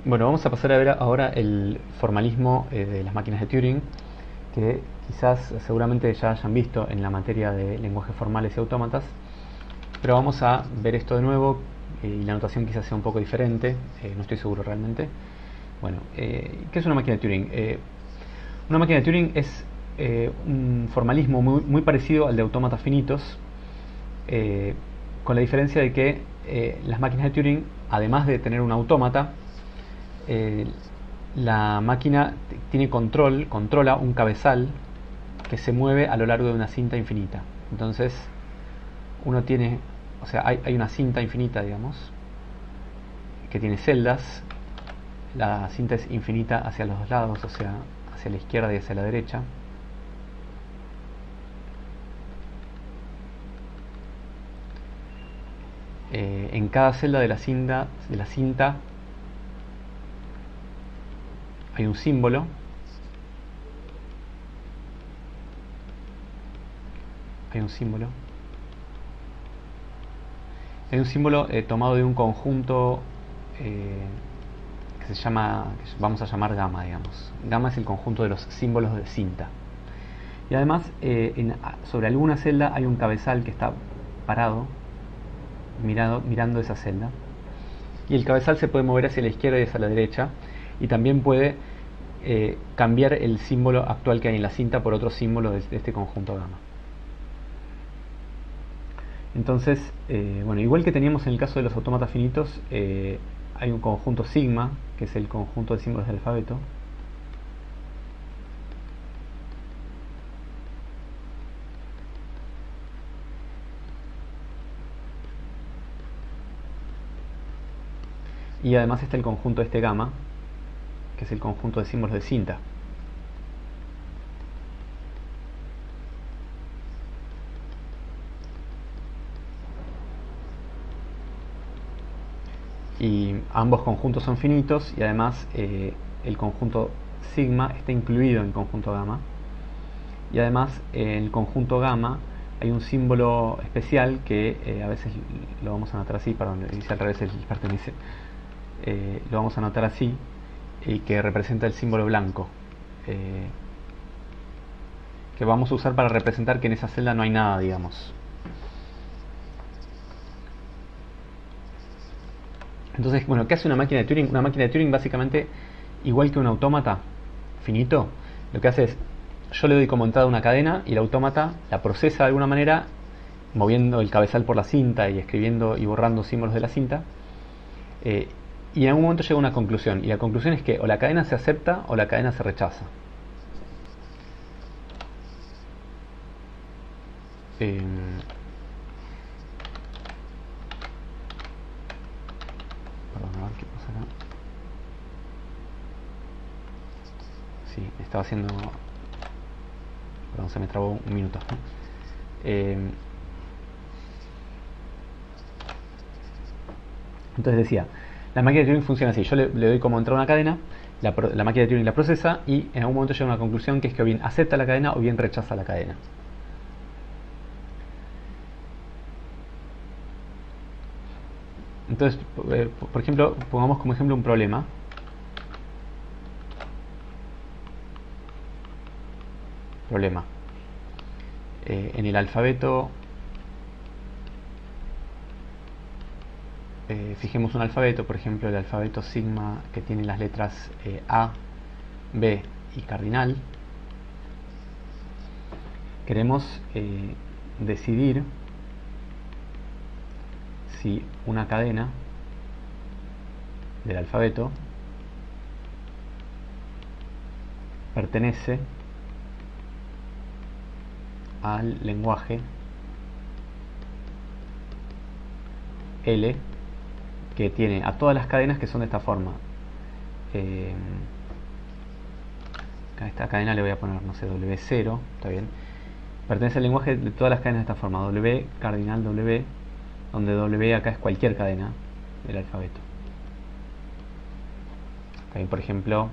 Bueno, vamos a pasar a ver ahora el formalismo de las máquinas de Turing, que quizás seguramente ya hayan visto en la materia de lenguajes formales y autómatas, pero vamos a ver esto de nuevo y la notación quizás sea un poco diferente, no estoy seguro realmente. Bueno, ¿qué es una máquina de Turing? Una máquina de Turing es un formalismo muy parecido al de autómatas finitos, eh, con la diferencia de que las máquinas de Turing, además de tener un autómata, eh, la máquina tiene controla un cabezal que se mueve a lo largo de una cinta infinita. Entonces, uno tiene, o sea, hay una cinta infinita, digamos, que tiene celdas. La cinta es infinita hacia los dos lados, o sea, hacia la izquierda y hacia la derecha. En cada celda de la cinta hay un símbolo. Hay un símbolo. Hay un símbolo tomado de un conjunto eh, que se llama, que vamos a llamar gamma, digamos. Gamma es el conjunto de los símbolos de cinta. Y además, sobre alguna celda hay un cabezal que está parado, mirando esa celda. Y el cabezal se puede mover hacia la izquierda y hacia la derecha. Y también puede cambiar el símbolo actual que hay en la cinta por otro símbolo de este conjunto gamma. Entonces, bueno, igual que teníamos en el caso de los autómatas finitos, hay un conjunto sigma, que es el conjunto de símbolos del alfabeto. Y además está el conjunto este gamma, que es el conjunto de símbolos de cinta. Y ambos conjuntos son finitos y además el conjunto sigma está incluido en el conjunto gamma. Y además en el conjunto gamma hay un símbolo especial que a veces lo vamos a anotar así, perdón, dice al revés, el pertenece. Lo vamos a anotar así y que representa el símbolo blanco, eh, que vamos a usar para representar que en esa celda no hay nada, digamos. Entonces, bueno, ¿qué hace una máquina de Turing? Una máquina de Turing básicamente, igual que un autómata finito, lo que hace es, yo le doy como entrada una cadena y el autómata la procesa de alguna manera, moviendo el cabezal por la cinta y escribiendo y borrando símbolos de la cinta, eh, y en algún momento llega a una conclusión, y la conclusión es que o la cadena se acepta o la cadena se rechaza. Eh, Perdón, a ver qué pasa acá. Sí, estaba haciendo... Perdón, se me trabó un minuto. Eh, entonces decía, la máquina de Turing funciona así. Yo le doy como entrada una cadena, la máquina de Turing la procesa y en algún momento llega a una conclusión que es que o bien acepta la cadena o bien rechaza la cadena. Entonces, por ejemplo, pongamos como ejemplo un problema. Problema. En el alfabeto, fijemos un alfabeto, por ejemplo el alfabeto sigma que tiene las letras A, B y cardinal. Queremos decidir si una cadena del alfabeto pertenece al lenguaje L, que tiene a todas las cadenas que son de esta forma. A esta cadena le voy a poner, no sé, W0, está bien. Pertenece al lenguaje de todas las cadenas de esta forma, W, cardinal W, donde W acá es cualquier cadena del alfabeto. Está bien, por ejemplo,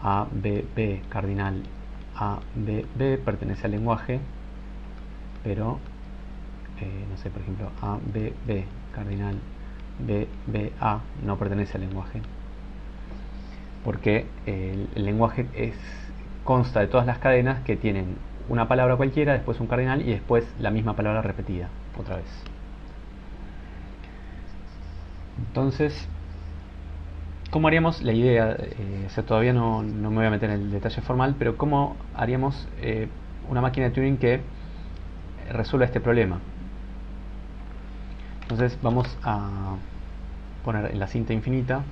A, B, B, cardinal A, B, B pertenece al lenguaje, pero no sé, por ejemplo, A, B, B, cardinal BBA no pertenece al lenguaje, porque el lenguaje consta de todas las cadenas que tienen una palabra cualquiera, después un cardinal y después la misma palabra repetida otra vez. Entonces, ¿cómo haríamos la idea? O sea, todavía no me voy a meter en el detalle formal, pero ¿cómo haríamos una máquina de Turing que resuelva este problema? Entonces vamos a poner en la cinta infinita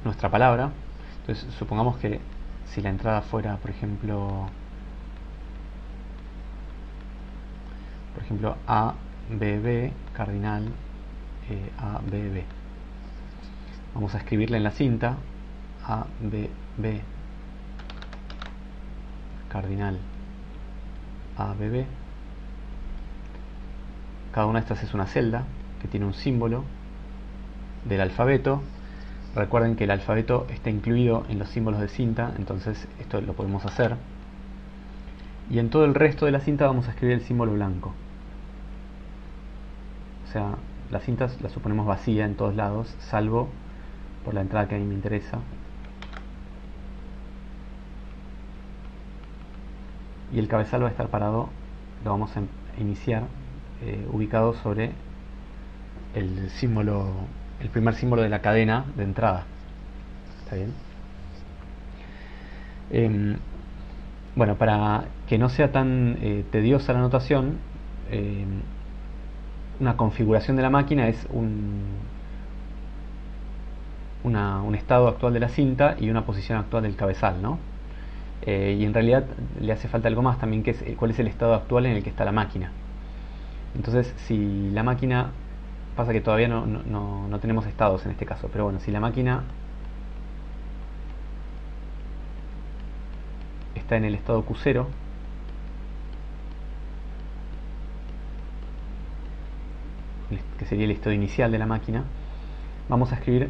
nuestra palabra. Entonces supongamos que si la entrada fuera, por ejemplo ABB cardinal ABB, vamos a escribirle en la cinta ABB cardinal ABB. Cada una de estas es una celda que tiene un símbolo del alfabeto. Recuerden que el alfabeto está incluido en los símbolos de cinta, entonces esto lo podemos hacer. Y en todo el resto de la cinta vamos a escribir el símbolo blanco. O sea, la cinta la suponemos vacía en todos lados, salvo por la entrada que a mí me interesa. Y el cabezal va a estar parado, lo vamos a iniciar ubicado sobre el símbolo, el primer símbolo de la cadena de entrada. ¿Está bien? Bueno, para que no sea tan tediosa la notación, una configuración de la máquina es un estado actual de la cinta y una posición actual del cabezal, ¿no? Y en realidad le hace falta algo más también, que es cuál es el estado actual en el que está la máquina. Entonces, si la máquina, pasa que todavía no tenemos estados en este caso, pero bueno, si la máquina está en el estado Q0, que sería el estado inicial de la máquina, vamos a escribir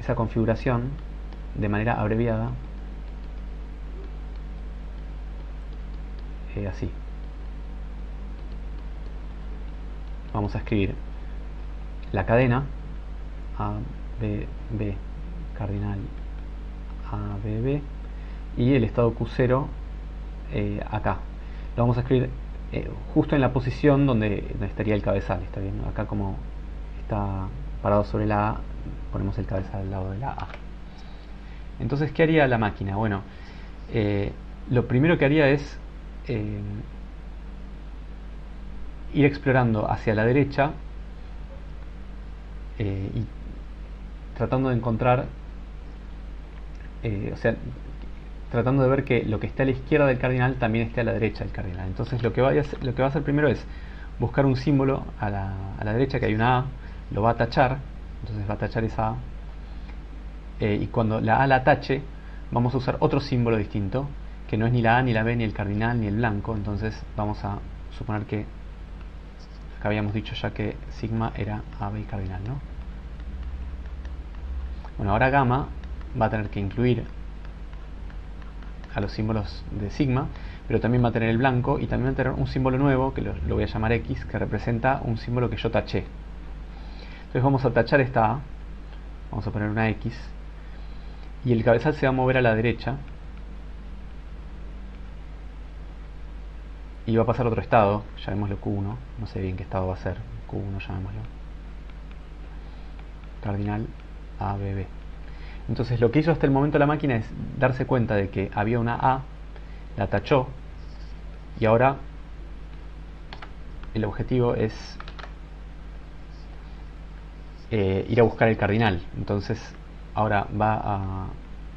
esa configuración de manera abreviada, así. Vamos a escribir la cadena ABB cardinal ABB y el estado Q0 acá. Lo vamos a escribir justo en la posición donde estaría el cabezal. ¿Está bien? Acá, como está parado sobre la A, ponemos el cabezal al lado de la A. Entonces, ¿qué haría la máquina? Bueno, lo primero que haría es ir explorando hacia la derecha y tratando de encontrar, o sea, tratando de ver que lo que está a la izquierda del cardinal también esté a la derecha del cardinal. Entonces lo que va a hacer primero es buscar un símbolo a la derecha, que hay una A, lo va a tachar, entonces va a tachar esa A, y cuando la A la tache vamos a usar otro símbolo distinto, que no es ni la A, ni la B, ni el cardinal, ni el blanco. Entonces vamos a suponer que acá habíamos dicho ya que sigma era AB y cardinal, ¿no? Bueno, ahora gamma va a tener que incluir a los símbolos de sigma, pero también va a tener el blanco y también va a tener un símbolo nuevo, que lo voy a llamar X, que representa un símbolo que yo taché. Entonces vamos a tachar esta A, vamos a poner una X, y el cabezal se va a mover a la derecha y va a pasar a otro estado, llamémoslo Q1, no sé bien qué estado va a ser, Q1 llamémoslo, cardinal ABB. Entonces lo que hizo hasta el momento la máquina es darse cuenta de que había una A, la tachó, y ahora el objetivo es ir a buscar el cardinal. Entonces ahora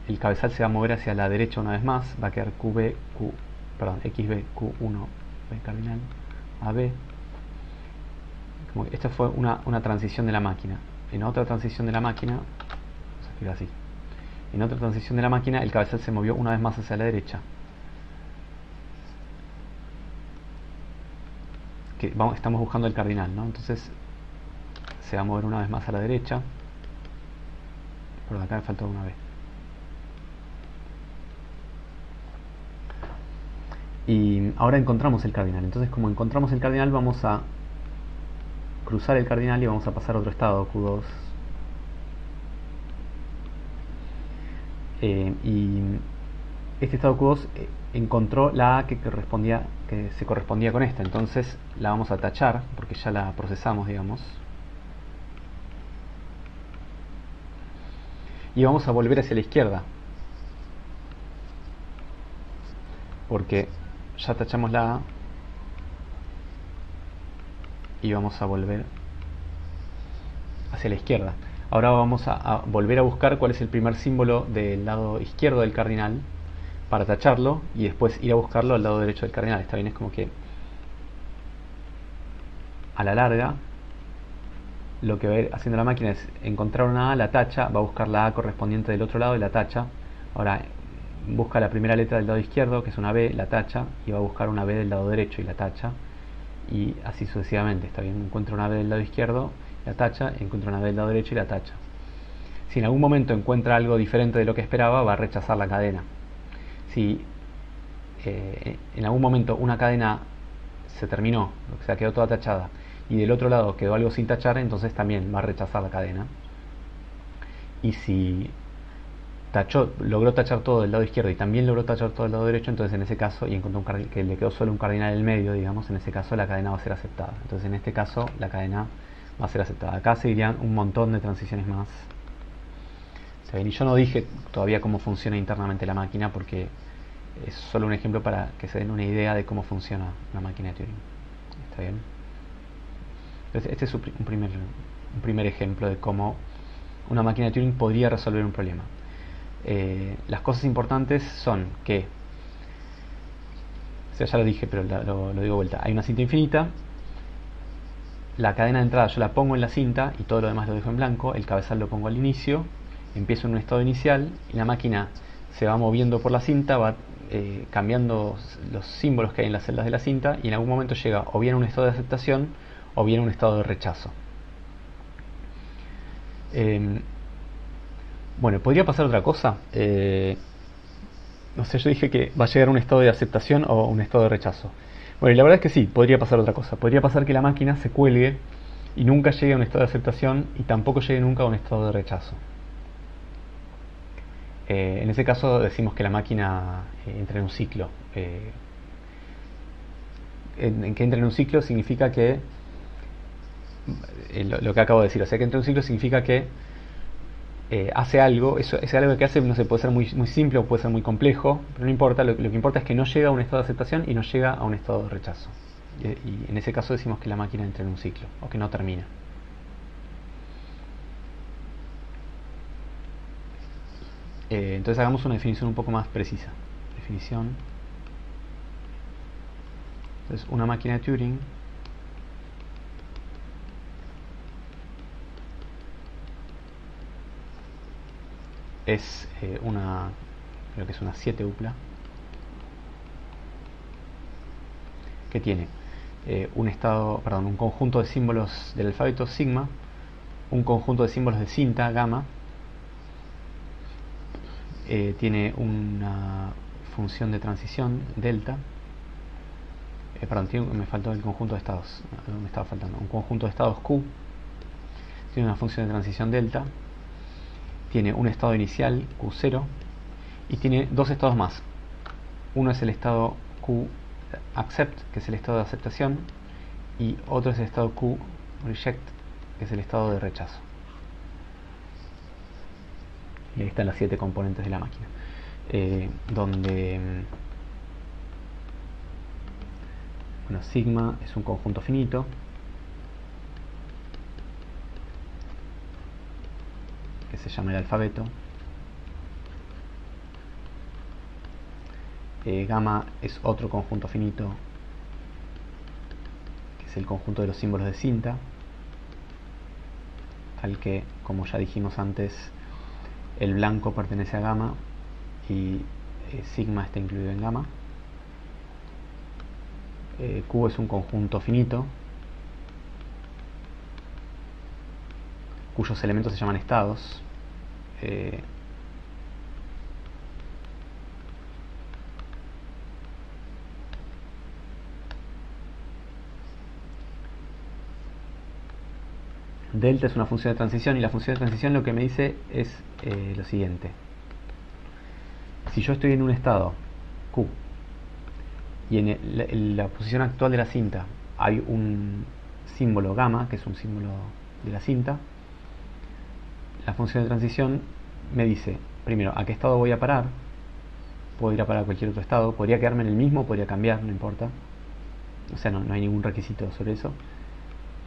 el cabezal se va a mover hacia la derecha una vez más, va a quedar XB, Q1, B cardinal, AB. Esta fue una transición de la máquina. En otra transición de la máquina, vamos a escribir así. En otra transición de la máquina, el cabezal se movió una vez más hacia la derecha. Estamos buscando el cardinal, ¿no? Entonces se va a mover una vez más a la derecha. Por acá me faltó una vez. Y ahora encontramos el cardinal. Entonces, como encontramos el cardinal, vamos a cruzar el cardinal y vamos a pasar a otro estado, Q2. Y este estado Q2 encontró la A que se correspondía con esta, entonces la vamos a tachar porque ya la procesamos, digamos. Y vamos a volver hacia la izquierda porque ya tachamos la A y vamos a volver hacia la izquierda. Ahora vamos a volver a buscar cuál es el primer símbolo del lado izquierdo del cardinal para tacharlo y después ir a buscarlo al lado derecho del cardinal. Está bien, es como que a la larga lo que va a ir haciendo la máquina es encontrar una A, la tacha, va a buscar la A correspondiente del otro lado y la tacha. Ahora busca la primera letra del lado izquierdo, que es una B, la tacha, y va a buscar una B del lado derecho y la tacha, y así sucesivamente. Está bien, encuentra una B del lado izquierdo, la tacha, encuentra una B del lado derecho y la tacha. Si en algún momento encuentra algo diferente de lo que esperaba, va a rechazar la cadena. Si en algún momento una cadena se terminó, o sea, quedó toda tachada, y del otro lado quedó algo sin tachar, entonces también va a rechazar la cadena. Y si logró tachar todo del lado izquierdo y también logró tachar todo del lado derecho, entonces en ese caso, y encontró que le quedó solo un cardinal en el medio, digamos, en ese caso la cadena va a ser aceptada. Entonces en este caso la cadena va a ser aceptada. Acá seguirían un montón de transiciones más. Y yo no dije todavía cómo funciona internamente la máquina porque es solo un ejemplo para que se den una idea de cómo funciona la máquina de Turing. ¿Está bien? Entonces este es un primer ejemplo de cómo una máquina de Turing podría resolver un problema. Las cosas importantes son que, o sea, ya lo dije, pero lo digo de vuelta, hay una cinta infinita, la cadena de entrada yo la pongo en la cinta y todo lo demás lo dejo en blanco, el cabezal lo pongo al inicio, empiezo en un estado inicial y la máquina se va moviendo por la cinta, va cambiando los símbolos que hay en las celdas de la cinta y en algún momento llega o bien a un estado de aceptación o bien a un estado de rechazo. Bueno, ¿podría pasar otra cosa? No sé, yo dije que va a llegar a un estado de aceptación o un estado de rechazo. Bueno, y la verdad es que sí, podría pasar otra cosa. Podría pasar que la máquina se cuelgue y nunca llegue a un estado de aceptación y tampoco llegue nunca a un estado de rechazo. En ese caso decimos que la máquina entra en un ciclo. En que entra en un ciclo significa que lo que acabo de decir, o sea que entra en un ciclo significa que hace algo, ese algo que hace, no sé, puede ser muy simple o puede ser muy complejo, pero no importa, lo que importa es que no llega a un estado de aceptación y no llega a un estado de rechazo. Y en ese caso decimos que la máquina entra en un ciclo, o que no termina. Entonces hagamos una definición un poco más precisa. Definición. Entonces, una máquina de Turing es creo que es una 7 upla, que tiene un conjunto de símbolos del alfabeto sigma, un conjunto de símbolos de cinta gamma, tiene una función de transición delta, me faltó el conjunto de estados, me estaba faltando, un conjunto de estados Q, tiene una función de transición delta, tiene un estado inicial Q0 y tiene dos estados más. Uno es el estado Q accept, que es el estado de aceptación, y otro es el estado Q reject, que es el estado de rechazo. Y ahí están las 7 componentes de la máquina, donde bueno, sigma es un conjunto finito, que se llama el alfabeto. Gamma es otro conjunto finito, que es el conjunto de los símbolos de cinta, al que, como ya dijimos antes, el blanco pertenece a gamma y sigma está incluido en gamma. Q es un conjunto finito cuyos elementos se llaman estados. delta es una función de transición, y la función de transición lo que me dice es lo siguiente. Si yo estoy en un estado Q y en la posición actual de la cinta hay un símbolo gamma, que es un símbolo de la cinta, la función de transición me dice, primero, a qué estado voy a parar. Puedo ir a parar a cualquier otro estado, podría quedarme en el mismo, podría cambiar, no importa. O sea, no hay ningún requisito sobre eso.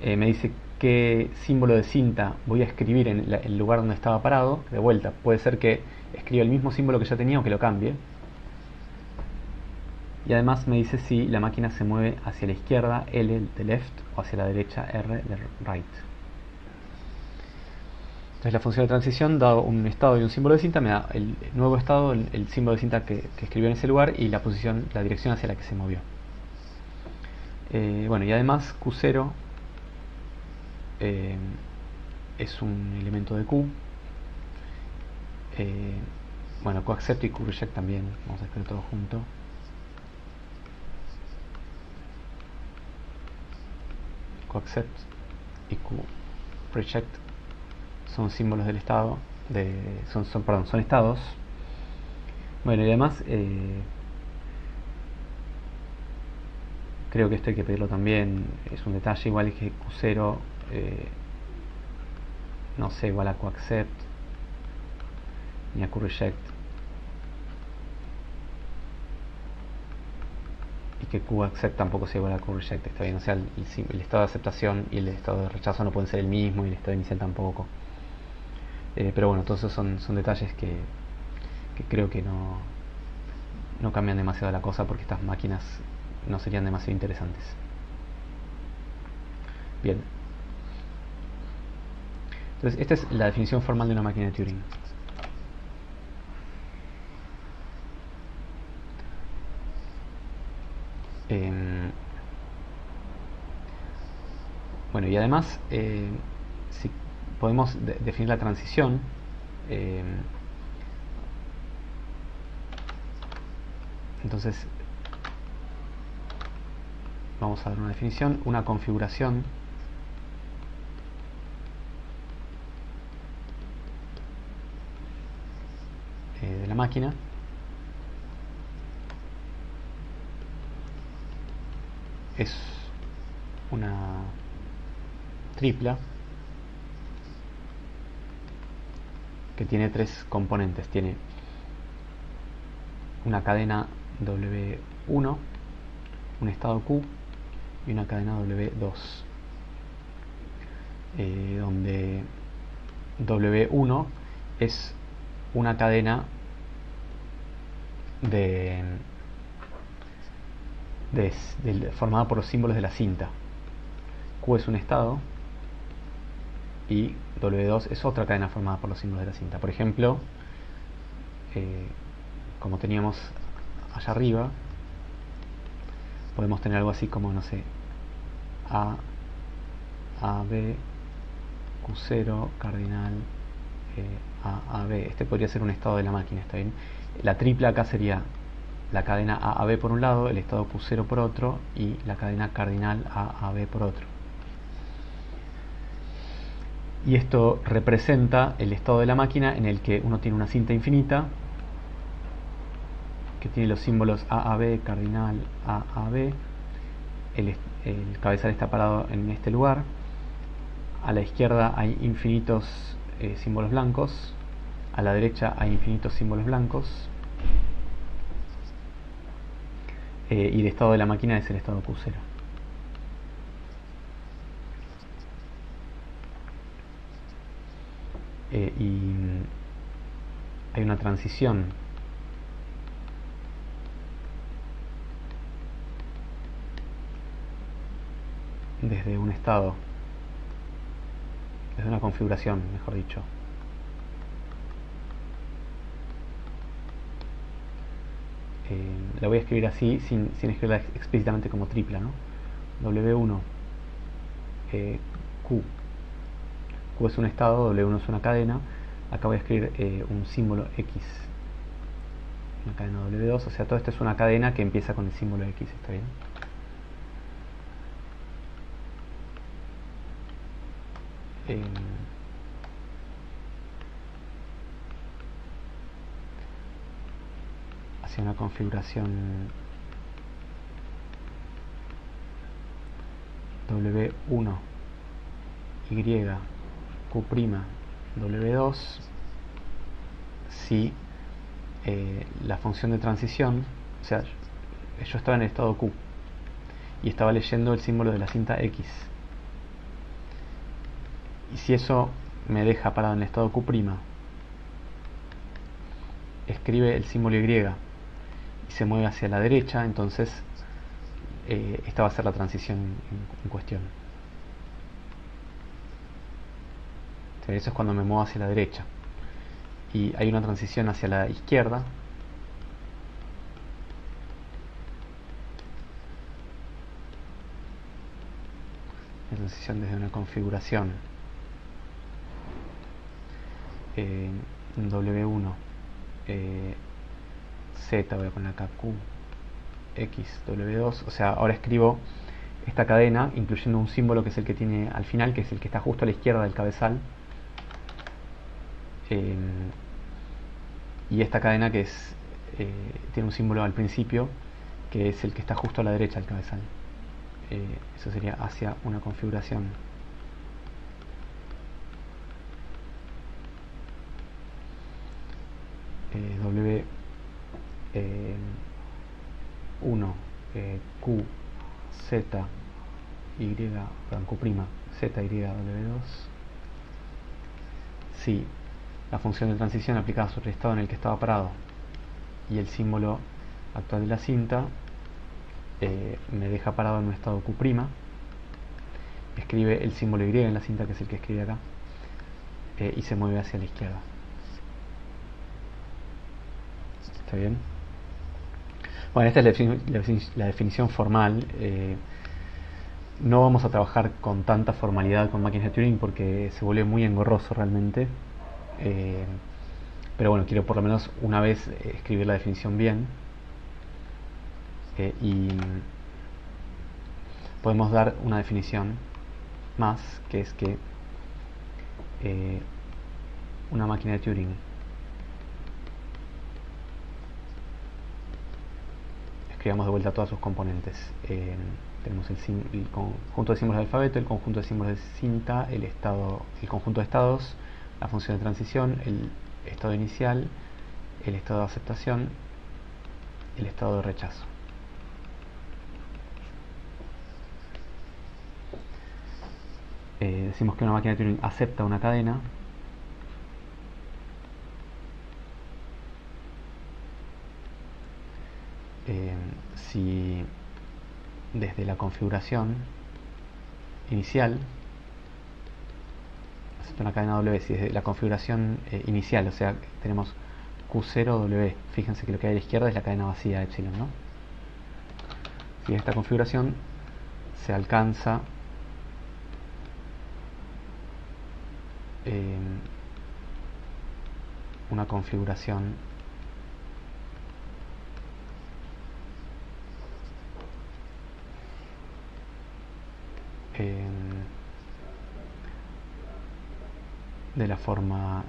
Me dice qué símbolo de cinta voy a escribir en el lugar donde estaba parado. De vuelta, puede ser que escriba el mismo símbolo que ya tenía o que lo cambie. Y además me dice si la máquina se mueve hacia la izquierda, L de left, o hacia la derecha, R de right. Entonces la función de transición, dado un estado y un símbolo de cinta, me da el nuevo estado, el símbolo de cinta que escribió en ese lugar, y la posición, la dirección hacia la que se movió. Bueno, y además Q0 es un elemento de Q. Bueno, QAccept y QReject también, vamos a escribir todo junto. QAccept y QReject son símbolos del estado, son estados. Bueno, y además creo que esto hay que pedirlo también, es un detalle, igual es que Q0 no sea igual a QAccept ni a QReject, y que QAccept tampoco sea igual a QReject, está bien. O sea, el estado de aceptación y el estado de rechazo no pueden ser el mismo, y el estado inicial tampoco. Pero bueno, todos esos son detalles que creo que no cambian demasiado la cosa, porque estas máquinas no serían demasiado interesantes. Bien. Entonces, esta es la definición formal de una máquina de Turing. Bueno, y además, si podemos definir la transición, entonces vamos a dar una definición, una configuración de la máquina es una tripla que tiene tres componentes. Tiene una cadena W1, un estado Q y una cadena W2, donde W1 es una cadena formada por los símbolos de la cinta. Q es un estado y W2 es otra cadena formada por los símbolos de la cinta. Por ejemplo, como teníamos allá arriba, podemos tener algo así como, no sé, A, B, Q0, cardinal, A, B. Este podría ser un estado de la máquina, ¿está bien? La tripla acá sería la cadena A, B por un lado, el estado Q0 por otro, y la cadena cardinal A, B por otro. Y esto representa el estado de la máquina en el que uno tiene una cinta infinita que tiene los símbolos AAB, cardinal AAB. El cabezal está parado en este lugar. A la izquierda hay infinitos símbolos blancos. A la derecha hay infinitos símbolos blancos. Y el estado de la máquina es el estado Q0. Y hay una transición desde un estado, desde una configuración, mejor dicho, la voy a escribir así, sin escribirla explícitamente como tripla, ¿no? W1, Q. Q es un estado, W1 es una cadena. Acá voy a escribir un símbolo X, una cadena W2, o sea, todo esto es una cadena que empieza con el símbolo X, ¿está bien? hacia una configuración W1 Y Q' W2 si la función de transición, o sea, yo estaba en el estado Q y estaba leyendo el símbolo de la cinta X, y si eso me deja parado en el estado Q', escribe el símbolo Y y se mueve hacia la derecha, entonces esta va a ser la transición en cuestión. Eso es cuando me muevo hacia la derecha. Y hay una transición hacia la izquierda. La transición desde una configuración W1 Z, voy a poner acá Q, X, W2. O sea, ahora escribo esta cadena incluyendo un símbolo que es el que tiene al final, que es el que está justo a la izquierda del cabezal. Y esta cadena que es tiene un símbolo al principio que es el que está justo a la derecha del cabezal. Eso sería hacia una configuración W1 Q Z Y, perdón, Q' Z Y W2 si la función de transición aplicada sobre el estado en el que estaba parado y el símbolo actual de la cinta me deja parado en un estado Q', escribe el símbolo Y en la cinta, que es el que escribe acá, y se mueve hacia la izquierda. ¿Está bien? Bueno, esta es la definición formal. No vamos a trabajar con tanta formalidad con máquinas de Turing porque se vuelve muy engorroso realmente. Pero bueno, quiero por lo menos una vez escribir la definición bien. Y podemos dar una definición más, que es que una máquina de Turing escribamos de vuelta todas sus componentes. Tenemos el conjunto de símbolos de alfabeto, el conjunto de símbolos de cinta, el conjunto de estados, la función de transición, el estado inicial, el estado de aceptación, el estado de rechazo. Decimos que una máquina de Turing acepta una cadena si desde la configuración inicial acepta una cadena W, si desde la configuración inicial, o sea, tenemos Q0W, fíjense que lo que hay a la izquierda es la cadena vacía epsilon, ¿no? Si esta configuración se alcanza una configuración de la forma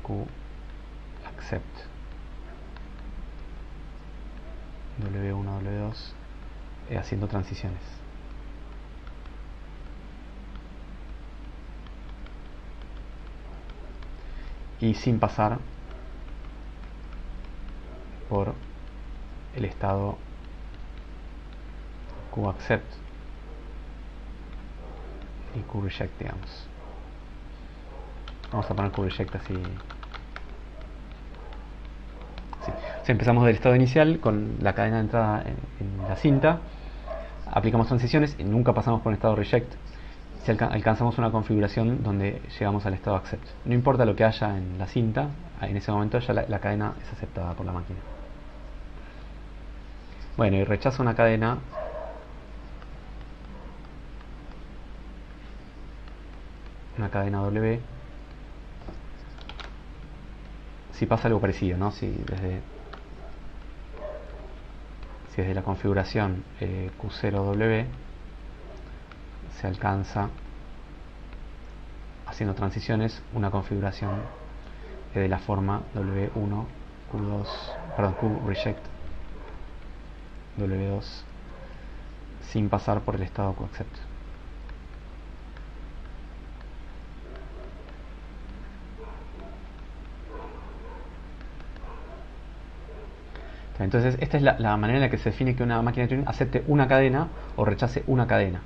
Q accept W1 W2 haciendo transiciones. Y sin pasar por el estado Q accept y Q reject, digamos. Vamos a poner Q reject así. Si empezamos del estado inicial con la cadena de entrada en la cinta, aplicamos transiciones y nunca pasamos por el estado reject. Si alcanzamos una configuración donde llegamos al estado accept, no importa lo que haya en la cinta, en ese momento ya la cadena es aceptada por la máquina. Bueno, y rechaza una cadena W si pasa algo parecido, ¿no? Si desde la configuración Q0W se alcanza haciendo transiciones, una configuración de la forma W1, Q2, perdón, Q reject W2 sin pasar por el estado Q accept. Entonces esta es la manera en la que se define que una máquina de Turing acepte una cadena o rechace una cadena.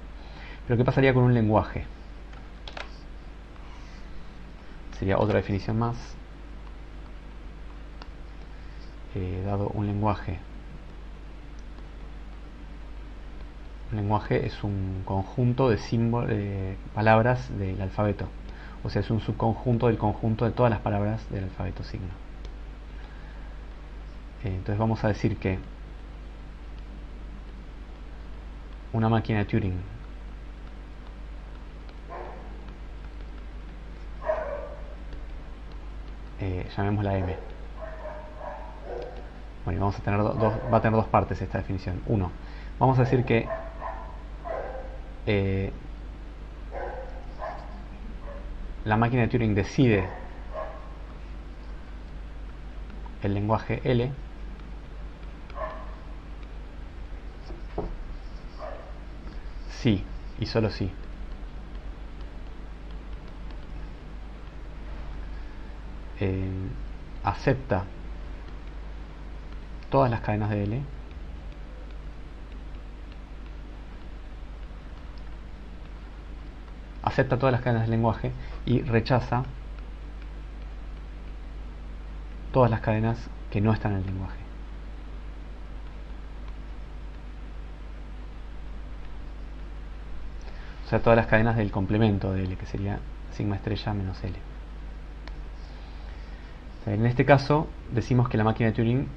Pero ¿qué pasaría con un lenguaje? Sería otra definición más. Dado un lenguaje. Un lenguaje es un conjunto de símbolos, de palabras del alfabeto. O sea, es un subconjunto del conjunto de todas las palabras del alfabeto signo. Entonces vamos a decir que una máquina de Turing llamémosla M. Bueno, y vamos a tener va a tener dos partes esta definición. Uno, vamos a decir que la máquina de Turing decide el lenguaje L sí y solo sí. Acepta todas las cadenas de L acepta todas las cadenas del lenguaje y rechaza todas las cadenas que no están en el lenguaje. O sea, todas las cadenas del complemento de L, que sería sigma estrella menos L. En este caso decimos que la máquina de Turing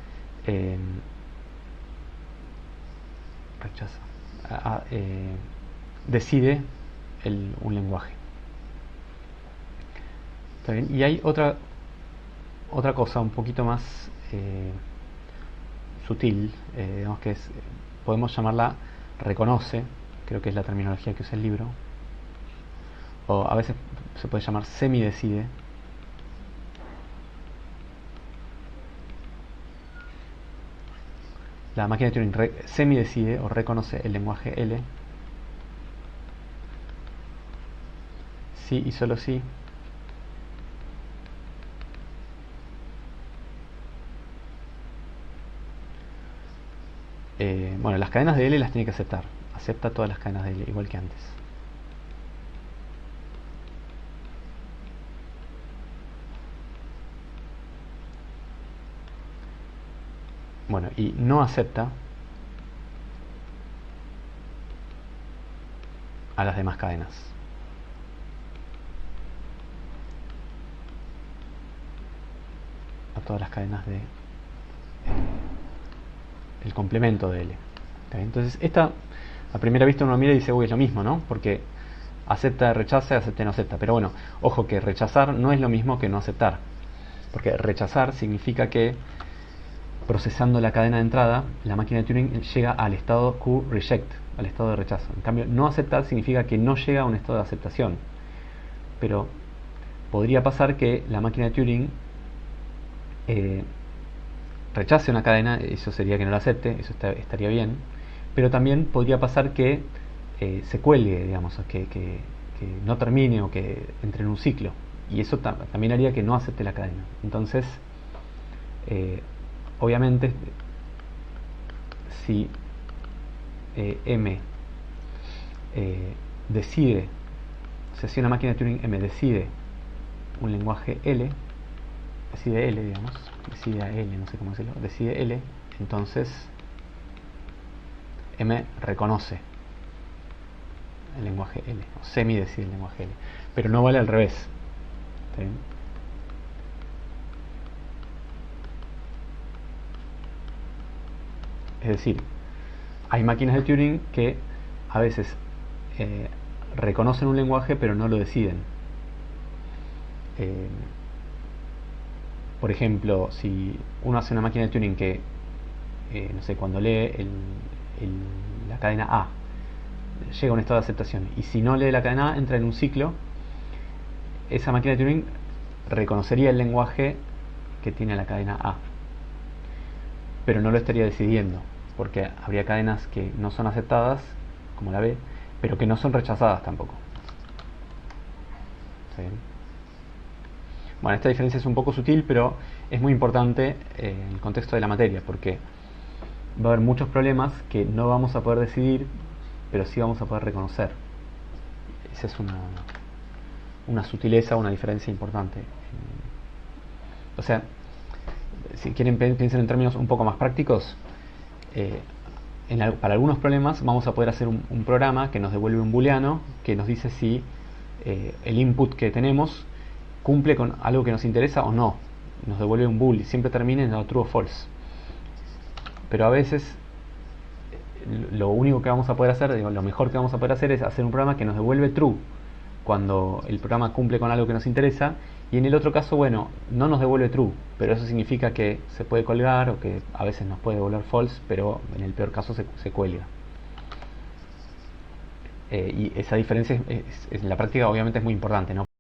decide un lenguaje. ¿Está bien? Y hay otra cosa un poquito más sutil, digamos que es, podemos llamarla reconoce, creo que es la terminología que usa el libro, o a veces se puede llamar semidecide. La máquina de Turing semidecide o reconoce el lenguaje L sí y solo sí bueno, las cadenas de L las tiene que aceptar. Acepta todas las cadenas de L, igual que antes. Bueno, y no acepta a las demás cadenas. A todas las cadenas de el complemento de L. Entonces, esta a primera vista uno mira y dice, uy, es lo mismo, ¿no? Porque acepta, rechaza, acepta, no acepta. Pero bueno, ojo que rechazar no es lo mismo que no aceptar. Porque rechazar significa que procesando la cadena de entrada, la máquina de Turing llega al estado Q reject, al estado de rechazo. En cambio, no aceptar significa que no llega a un estado de aceptación. Pero podría pasar que la máquina de Turing rechace una cadena, eso sería que no la acepte, eso estaría bien, pero también podría pasar que se cuelgue, digamos, que no termine o que entre en un ciclo, y eso también haría que no acepte la cadena. Entonces, obviamente, si M decide, o sea, si una máquina de Turing M decide un lenguaje L, decide L, digamos, decide a L, no sé cómo decirlo, decide L, entonces M reconoce el lenguaje L, o semi decide el lenguaje L, pero no vale al revés. ¿Está bien? Es decir, hay máquinas de Turing que a veces reconocen un lenguaje pero no lo deciden. Por ejemplo, si uno hace una máquina de Turing que, no sé, cuando lee la cadena A, llega a un estado de aceptación, y si no lee la cadena A, entra en un ciclo, esa máquina de Turing reconocería el lenguaje que tiene la cadena A, pero no lo estaría decidiendo, porque habría cadenas que no son aceptadas, como la B, pero que no son rechazadas tampoco. ¿Está bien? Bueno, esta diferencia es un poco sutil, pero es muy importante en el contexto de la materia, porque va a haber muchos problemas que no vamos a poder decidir, pero sí vamos a poder reconocer. Esa es una sutileza, una diferencia importante. O sea, si quieren piensen en términos un poco más prácticos, para algunos problemas vamos a poder hacer un programa que nos devuelve un booleano que nos dice si el input que tenemos cumple con algo que nos interesa o no. Nos devuelve un bool y siempre termina en true o false. Pero a veces lo único que vamos a poder hacer, lo mejor que vamos a poder hacer es hacer un programa que nos devuelve true cuando el programa cumple con algo que nos interesa, y en el otro caso, bueno, no nos devuelve true, pero eso significa que se puede colgar o que a veces nos puede devolver false, pero en el peor caso se cuelga. Y esa diferencia en la práctica obviamente es muy importante, ¿no?